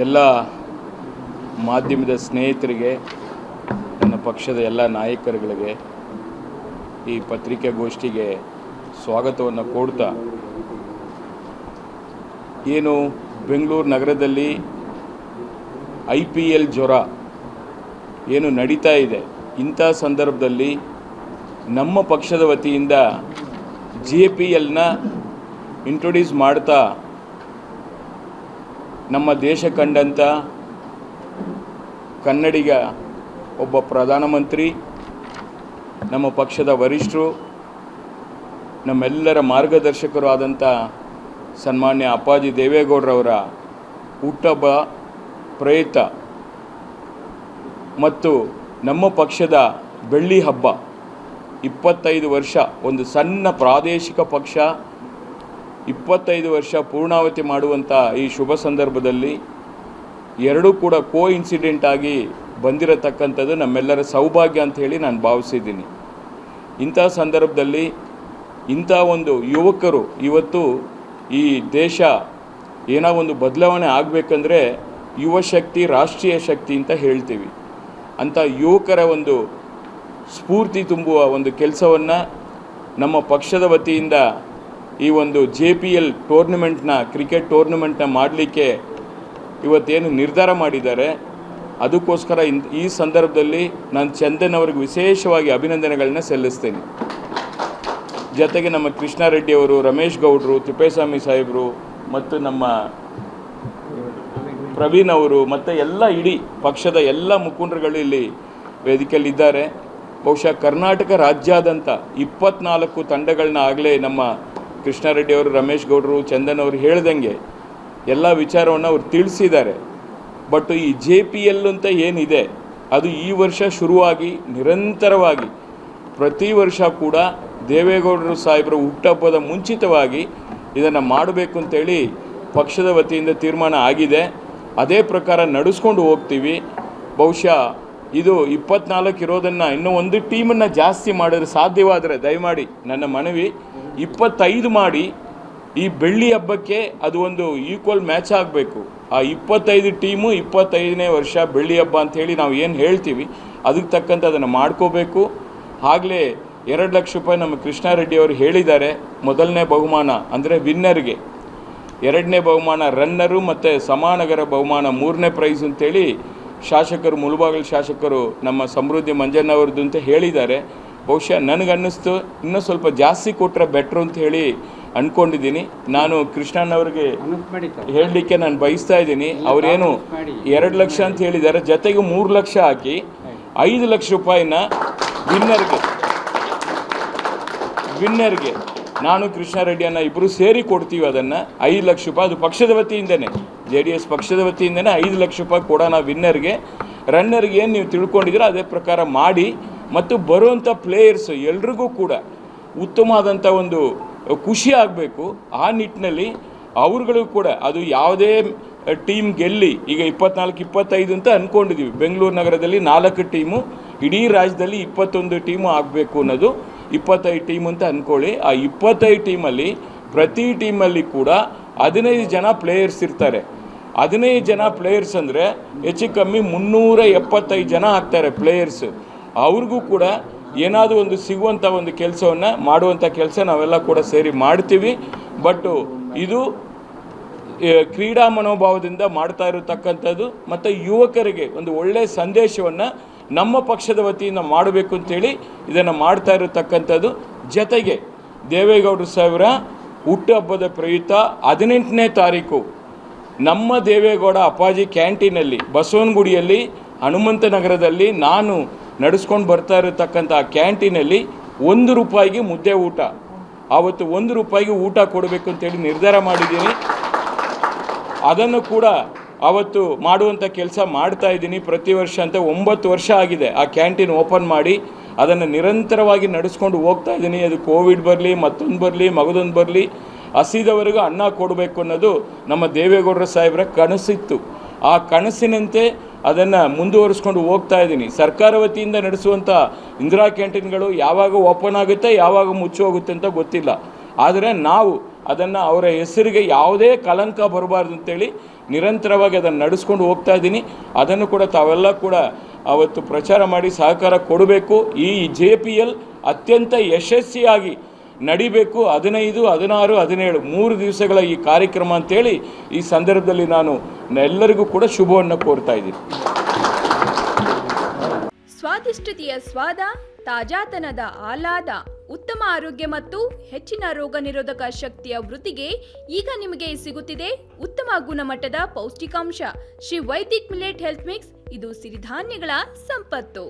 ಎಲ್ಲ ಮಾಧ್ಯಮದ ಸ್ನೇಹಿತರಿಗೆ, ನನ್ನ ಪಕ್ಷದ ಎಲ್ಲ ನಾಯಕರುಗಳಿಗೆ ಈ ಪತ್ರಿಕಾಗೋಷ್ಠಿಗೆ ಸ್ವಾಗತವನ್ನು ಕೋಡ್ತಾ, ಏನು ಬೆಂಗಳೂರು ನಗರದಲ್ಲಿ IPL ಜ್ವರ ಏನು ನಡೀತಾ ಇದೆ, ಇಂಥ ಸಂದರ್ಭದಲ್ಲಿ ನಮ್ಮ ಪಕ್ಷದ ವತಿಯಿಂದ JPLನ ಇಂಟ್ರೊಡ್ಯೂಸ್ ಮಾಡ್ತಾ ನಮ್ಮ ದೇಶ ಕಂಡಂಥ ಕನ್ನಡಿಗ ಒಬ್ಬ ಪ್ರಧಾನಮಂತ್ರಿ, ನಮ್ಮ ಪಕ್ಷದ ವರಿಷ್ಠರು, ನಮ್ಮೆಲ್ಲರ ಮಾರ್ಗದರ್ಶಕರು ಆದಂಥ ಸನ್ಮಾನ್ಯ ಅಪ್ಪಾಜಿ ದೇವೇಗೌಡರವರ ಹುಟ್ಟುಹಬ್ಬ ಪ್ರಯುಕ್ತ ಮತ್ತು ನಮ್ಮ ಪಕ್ಷದ ಬೆಳ್ಳಿ ಹಬ್ಬ 25 ವರ್ಷ, ಒಂದು ಸಣ್ಣ ಪ್ರಾದೇಶಿಕ ಪಕ್ಷ 25 ವರ್ಷ ಪೂರ್ಣಾವತಿ ಮಾಡುವಂಥ ಈ ಶುಭ ಸಂದರ್ಭದಲ್ಲಿ ಎರಡೂ ಕೂಡ ಇನ್ಸಿಡೆಂಟ್ ಆಗಿ ಬಂದಿರತಕ್ಕಂಥದ್ದು ನಮ್ಮೆಲ್ಲರ ಸೌಭಾಗ್ಯ ಅಂತ ಹೇಳಿ ನಾನು ಭಾವಿಸಿದ್ದೀನಿ. ಇಂಥ ಸಂದರ್ಭದಲ್ಲಿ ಇಂಥ ಒಂದು ಯುವಕರು ಇವತ್ತು ಈ ದೇಶ ಏನೋ ಒಂದು ಬದಲಾವಣೆ ಆಗಬೇಕಂದ್ರೆ ಯುವ ಶಕ್ತಿ ರಾಷ್ಟ್ರೀಯ ಶಕ್ತಿ ಅಂತ ಹೇಳ್ತೀವಿ. ಅಂಥ ಯುವಕರ ಒಂದು ಸ್ಫೂರ್ತಿ ತುಂಬುವ ಒಂದು ಕೆಲಸವನ್ನು ನಮ್ಮ ಪಕ್ಷದ ವತಿಯಿಂದ ಈ ಒಂದು JPL ಟೂರ್ನಮೆಂಟ್ನ, ಕ್ರಿಕೆಟ್ ಟೂರ್ನಮೆಂಟ್ನ ಮಾಡಲಿಕ್ಕೆ ಇವತ್ತೇನು ನಿರ್ಧಾರ ಮಾಡಿದ್ದಾರೆ, ಅದಕ್ಕೋಸ್ಕರ ಈ ಸಂದರ್ಭದಲ್ಲಿ ನಾನು ಚಂದನ್ ಅವ್ರಿಗೆ ವಿಶೇಷವಾಗಿ ಅಭಿನಂದನೆಗಳನ್ನ ಸಲ್ಲಿಸ್ತೇನೆ. ಜೊತೆಗೆ ನಮ್ಮ ಕೃಷ್ಣಾರೆಡ್ಡಿ ಅವರು, ರಮೇಶ್ ಗೌಡರು, ತಿಪ್ಪೇಸ್ವಾಮಿ ಸಾಹೇಬರು ಮತ್ತು ನಮ್ಮ ಪ್ರವೀಣ್ ಅವರು ಮತ್ತು ಎಲ್ಲ ಇಡೀ ಪಕ್ಷದ ಎಲ್ಲ ಮುಖಂಡರುಗಳು ಇಲ್ಲಿ ವೇದಿಕೆಯಲ್ಲಿದ್ದಾರೆ. ಬಹುಶಃ ಕರ್ನಾಟಕ ರಾಜ್ಯಾದ್ಯಂತ 24 ತಂಡಗಳನ್ನ ಆಗಲೇ ನಮ್ಮ ಕೃಷ್ಣಾರೆಡ್ಡಿ ಅವರು, ರಮೇಶ್ ಗೌಡರು, ಚಂದನ್ ಅವರು ಹೇಳ್ದಂಗೆ ಎಲ್ಲ ವಿಚಾರವನ್ನು ಅವ್ರು ತಿಳಿಸಿದ್ದಾರೆ. ಬಟ್ ಈ JPL ಅಂತ ಏನಿದೆ ಅದು ಈ ವರ್ಷ ಶುರುವಾಗಿ ನಿರಂತರವಾಗಿ ಪ್ರತಿ ವರ್ಷ ಕೂಡ ದೇವೇಗೌಡರು ಸಾಹೇಬರ ಹುಟ್ಟುಹಬ್ಬದ ಮುಂಚಿತವಾಗಿ ಇದನ್ನು ಮಾಡಬೇಕು ಅಂತೇಳಿ ಪಕ್ಷದ ವತಿಯಿಂದ ತೀರ್ಮಾನ ಆಗಿದೆ. ಅದೇ ಪ್ರಕಾರ ನಡೆಸ್ಕೊಂಡು ಹೋಗ್ತೀವಿ. ಬಹುಶಃ ಇದು 24 ಇರೋದನ್ನು ಇನ್ನೂ ಒಂದು ಟೀಮನ್ನು ಜಾಸ್ತಿ ಮಾಡಿದ್ರೆ ಸಾಧ್ಯವಾದರೆ ದಯಮಾಡಿ ನನ್ನ ಮನವಿ 25 ಮಾಡಿ ಈ ಬೆಳ್ಳಿ ಹಬ್ಬಕ್ಕೆ ಅದು ಒಂದು ಈಕ್ವಲ್ ಮ್ಯಾಚ್ ಆಗಬೇಕು. ಆ 25 ಟೀಮು 25ನೇ ವರ್ಷ ಬೆಳ್ಳಿ ಹಬ್ಬ ಅಂಥೇಳಿ ನಾವು ಏನು ಹೇಳ್ತೀವಿ ಅದಕ್ಕೆ ತಕ್ಕಂತೆ ಅದನ್ನು ಮಾಡ್ಕೋಬೇಕು. ಆಗಲೇ 2 ಲಕ್ಷ ರೂಪಾಯಿ ನಮ್ಮ ಕೃಷ್ಣಾರೆಡ್ಡಿ ಅವರು ಹೇಳಿದ್ದಾರೆ. ಮೊದಲನೇ ಬಹುಮಾನ ಅಂದರೆ ವಿನ್ನರ್ಗೆ, 2ನೇ ಬಹುಮಾನ ರನ್ನರು ಮತ್ತು ಸಮಾನಗರ ಬಹುಮಾನ 3ನೇ ಪ್ರೈಸ್ ಅಂತೇಳಿ ಶಾಸಕರು, ಮುಳಬಾಗಿಲು ಶಾಸಕರು ನಮ್ಮ ಸಮೃದ್ಧಿ ಮಂಜಣ್ಣವ್ರದ್ದು ಅಂತ ಹೇಳಿದ್ದಾರೆ. ಬಹುಶಃ ನನಗನ್ನಿಸ್ತು ಇನ್ನೂ ಸ್ವಲ್ಪ ಜಾಸ್ತಿ ಕೊಟ್ಟರೆ ಬೆಟ್ರು ಅಂತ ಹೇಳಿ ಅಂದ್ಕೊಂಡಿದ್ದೀನಿ. ನಾನು ಕೃಷ್ಣಣ್ಣವ್ರಿಗೆ ಹೇಳಲಿಕ್ಕೆ ನಾನು ಬಯಸ್ತಾ ಇದ್ದೀನಿ. ಅವರೇನು 2 ಲಕ್ಷ ಅಂತ ಹೇಳಿದ್ದಾರೆ, ಜೊತೆಗೆ 3 ಲಕ್ಷ ಹಾಕಿ 5 ಲಕ್ಷ ರೂಪಾಯಿನ ವಿನ್ನರ್ಗೆ ನಾನು ಕೃಷ್ಣಾರೆಡ್ಡಿಯನ್ನು ಇಬ್ಬರು ಸೇರಿ ಕೊಡ್ತೀವಿ. ಅದನ್ನು 5 ಲಕ್ಷ ರೂಪಾಯಿ, ಅದು ಪಕ್ಷದ ವತಿಯಿಂದನೇ, JDS ಪಕ್ಷದ ವತಿಯಿಂದನೇ 5 ಲಕ್ಷ ರೂಪಾಯಿ ಕೊಡೋಣ ವಿನ್ನರ್ಗೆ. ರನ್ನರ್ಗೆ ಏನು ನೀವು ತಿಳ್ಕೊಂಡಿದ್ದೀರೋ ಅದೇ ಪ್ರಕಾರ ಮಾಡಿ. ಮತ್ತು ಬರುವಂಥ ಪ್ಲೇಯರ್ಸು ಎಲ್ರಿಗೂ ಕೂಡ ಉತ್ತಮವಾದಂಥ ಒಂದು ಖುಷಿ ಆಗಬೇಕು. ಆ ನಿಟ್ಟಿನಲ್ಲಿ ಅವ್ರುಗಳು ಕೂಡ ಅದು ಯಾವುದೇ ಟೀಮ್ ಗೆಲ್ಲಿ, ಈಗ 24-25 ಅಂತ ಅಂದ್ಕೊಂಡಿದ್ದೀವಿ. ಬೆಂಗಳೂರು ನಗರದಲ್ಲಿ 4 ಟೀಮು, ಇಡೀ ರಾಜ್ಯದಲ್ಲಿ 21 ಟೀಮು ಆಗಬೇಕು ಅನ್ನೋದು 25 ಟೀಮ್ ಅಂತ ಅಂದ್ಕೊಳ್ಳಿ. ಆ 25 ಟೀಮಲ್ಲಿ ಪ್ರತಿ ಟೀಮಲ್ಲಿ ಕೂಡ 15 ಜನ ಪ್ಲೇಯರ್ಸ್ ಇರ್ತಾರೆ. 15 ಜನ ಪ್ಲೇಯರ್ಸ್ ಅಂದರೆ ಹೆಚ್ಚು ಕಮ್ಮಿ 375 ಜನ ಆಗ್ತಾರೆ ಪ್ಲೇಯರ್ಸ್. ಅವ್ರಿಗೂ ಕೂಡ ಏನಾದರೂ ಒಂದು ಸಿಗುವಂಥ ಒಂದು ಕೆಲಸವನ್ನು ಮಾಡುವಂಥ ಕೆಲಸ ನಾವೆಲ್ಲ ಕೂಡ ಸೇರಿ ಮಾಡ್ತೀವಿ. ಬಟ್ಟು ಇದು ಕ್ರೀಡಾ ಮನೋಭಾವದಿಂದ ಮಾಡ್ತಾ ಇರತಕ್ಕಂಥದ್ದು ಮತ್ತು ಯುವಕರಿಗೆ ಒಂದು ಒಳ್ಳೆಯ ಸಂದೇಶವನ್ನು ನಮ್ಮ ಪಕ್ಷದ ವತಿಯಿಂದ ಮಾಡಬೇಕು ಅಂತೇಳಿ ಇದನ್ನು ಮಾಡ್ತಾ ಇರತಕ್ಕಂಥದ್ದು. ಜೊತೆಗೆ ದೇವೇಗೌಡರು ಸಾಹೇಬರ ಹುಟ್ಟುಹಬ್ಬದ ಪ್ರಯುಕ್ತ 18ನೇ ತಾರೀಕು ನಮ್ಮ ದೇವೇಗೌಡ ಅಪ್ಪಾಜಿ ಕ್ಯಾಂಟೀನಲ್ಲಿ, ಬಸವನಗುಡಿಯಲ್ಲಿ, ಹನುಮಂತನಗರದಲ್ಲಿ ನಾನು ನಡೆಸ್ಕೊಂಡು ಬರ್ತಾ ಇರತಕ್ಕಂಥ ಆ ಕ್ಯಾಂಟೀನಲ್ಲಿ 1 ರೂಪಾಯಿಗೆ ಮುದ್ದೆ ಊಟ, ಆವತ್ತು 1 ರೂಪಾಯಿಗೆ ಊಟ ಕೊಡಬೇಕು ಅಂತೇಳಿ ನಿರ್ಧಾರ ಮಾಡಿದ್ದೀನಿ. ಅದನ್ನು ಕೂಡ ಆವತ್ತು ಮಾಡುವಂಥ ಕೆಲಸ ಮಾಡ್ತಾ ಇದ್ದೀನಿ ಪ್ರತಿ ವರ್ಷ ಅಂತ. 9 ವರ್ಷ ಆಗಿದೆ ಆ ಕ್ಯಾಂಟೀನ್ ಓಪನ್ ಮಾಡಿ. ಅದನ್ನು ನಿರಂತರವಾಗಿ ನಡೆಸ್ಕೊಂಡು ಹೋಗ್ತಾ ಇದ್ದೀನಿ. ಅದು ಕೋವಿಡ್ ಬರಲಿ, ಮತ್ತೊಂದು ಬರಲಿ, ಮಗದೊಂದು ಬರಲಿ, ಹಸಿದವರೆಗೂ ಅನ್ನ ಕೊಡಬೇಕು ಅನ್ನೋದು ನಮ್ಮ ದೇವೇಗೌಡರ ಸಾಹೇಬರ ಕನಸಿತ್ತು. ಆ ಕನಸಿನಂತೆ ಅದನ್ನು ಮುಂದುವರಿಸ್ಕೊಂಡು ಹೋಗ್ತಾ ಇದ್ದೀನಿ. ಸರ್ಕಾರ ವತಿಯಿಂದ ನಡೆಸುವಂಥ ಇಂದಿರಾ ಕ್ಯಾಂಟೀನ್ಗಳು ಯಾವಾಗ ಓಪನ್ ಆಗುತ್ತೆ, ಯಾವಾಗ ಮುಚ್ಚೋಗುತ್ತೆ ಅಂತ ಗೊತ್ತಿಲ್ಲ. ಆದರೆ ನಾವು ಅದನ್ನು ಅವರ ಹೆಸರಿಗೆ ಯಾವುದೇ ಕಳಂಕ ಬರಬಾರ್ದು ಅಂತೇಳಿ ನಿರಂತರವಾಗಿ ಅದನ್ನು ನಡೆಸ್ಕೊಂಡು ಹೋಗ್ತಾ ಇದ್ದೀನಿ. ಅದನ್ನು ಕೂಡ ತಾವೆಲ್ಲ ಕೂಡ ಅವತ್ತು ಪ್ರಚಾರ ಮಾಡಿ ಸಹಕಾರ ಕೊಡಬೇಕು. ಈ JPL ಅತ್ಯಂತ ಯಶಸ್ವಿಯಾಗಿ ನಡಿಬೇಕು. 15, 16, 17 3 ದಿವಸಗಳ ಈ ಕಾರ್ಯಕ್ರಮ ಅಂತೇಳಿ ಈ ಸಂದರ್ಭದಲ್ಲಿ ನಾನು ಎಲ್ಲರಿಗೂ ಕೂಡ ಶುಭವನ್ನು ಕೋರ್ತಾ ಇದ್ದೀನಿ. ಸ್ವಾದಿಷ್ಟತೆಯ ಸ್ವಾದ, ತಾಜಾತನದ ಆಹ್ಲಾದ, ಉತ್ತಮ ಆರೋಗ್ಯ ಮತ್ತು ಹೆಚ್ಚಿನ ರೋಗ ನಿರೋಧಕ ಶಕ್ತಿಯ ವೃದ್ಧಿಗೆ ಈಗ ನಿಮಗೆ ಸಿಗುತ್ತಿದೆ ಉತ್ತಮ ಗುಣಮಟ್ಟದ ಪೌಷ್ಟಿಕಾಂಶ Shri Vaidik millet health mix. ಇದು ಸಿರಿಧಾನ್ಯಗಳ ಸಂಪತ್ತು.